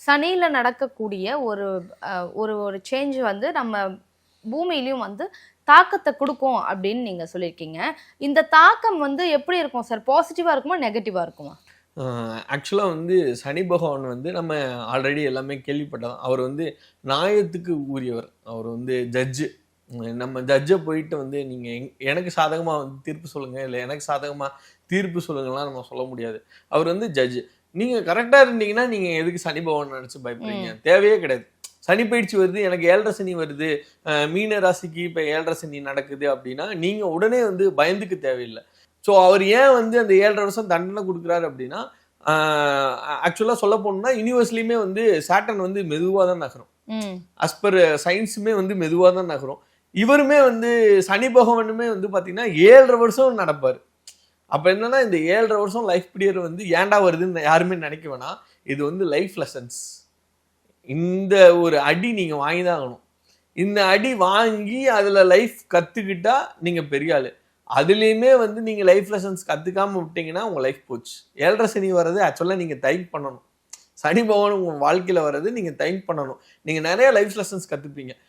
சனியில நடக்கக்கூடிய ஒரு ஒரு ஒரு சேஞ்ச் வந்து நம்ம பூமியிலயும் வந்து தாக்கத்தை கொடுக்கும் அப்படின்னு நீங்க சொல்லியிருக்கீங்க. இந்த தாக்கம் வந்து எப்படி இருக்கும் சார்? பாசிட்டிவா இருக்குமா, நெகட்டிவா இருக்குமா? ஆக்சுவலாக வந்து சனி பகவான் வந்து நம்ம ஆல்ரெடி எல்லாமே கேள்விப்பட்டதான். அவர் வந்து நியாயத்துக்கு உரியவர். அவர் வந்து ஜட்ஜு. நம்ம ஜட்ஜை போயிட்டு வந்து நீங்கள் எனக்கு சாதகமாக வந்து தீர்ப்பு சொல்லுங்கள், இல்லை எனக்கு சாதகமாக தீர்ப்பு சொல்லுங்கலாம் நம்ம சொல்ல முடியாது. அவர் வந்து ஜட்ஜு. நீங்கள் கரெக்டாக இருந்தீங்கன்னா நீங்கள் எதுக்கு சனி பகவான் நினச்சி பயப்படுறீங்க? தேவையே கிடையாது. சனி பயிற்சி வருது, எனக்கு 7.5 சனி வருது, மீன ராசிக்கு இப்போ 7.5 சனி நடக்குது அப்படின்னா நீங்கள் உடனே வந்து பயந்துக்கு தேவையில்லை. ஸோ அவர் ஏன் வந்து அந்த 7.5 வருஷம் தண்டனை கொடுக்குறாரு அப்படின்னா, ஆக்சுவலாக சொல்ல போனோம்னா யூனிவர்ஸ்லையுமே வந்து சாட்டன் வந்து மெதுவாக தான் நகரும். அஸ் பர் சயின்ஸுமே வந்து மெதுவாக தான் நகரும். இவருமே வந்து சனி பகவானுமே வந்து பார்த்தீங்கன்னா 7.5 வருஷம் நடப்பார். அப்போ என்னன்னா இந்த 7.5 வருஷம் லைஃப் பீரியட் வந்து ஏன்டா வருதுன்னு யாருமே நினைக்க வேணாம். இது வந்து லைஃப் லெசன்ஸ். இந்த ஒரு அடி நீங்கள் வாங்கி தான் ஆகணும். இந்த அடி வாங்கி அதில் லைஃப் கற்றுக்கிட்டா நீங்கள் பெரிய ஆள். அதுலேயுமே வந்து நீங்கள் லைஃப் லெசன்ஸ் கற்றுக்காமல் விட்டீங்கன்னா உங்கள் லைஃப் போச்சு. 7.5 சனி வர்றது ஆக்சுவலாக நீங்கள் டைப் பண்ணணும். சனி பகவான் உங்கள் வாழ்க்கையில் வர்றது நீங்கள் டைப் பண்ணணும். நீங்கள் நிறைய லைஃப் லெசன்ஸ் கற்றுப்பீங்க.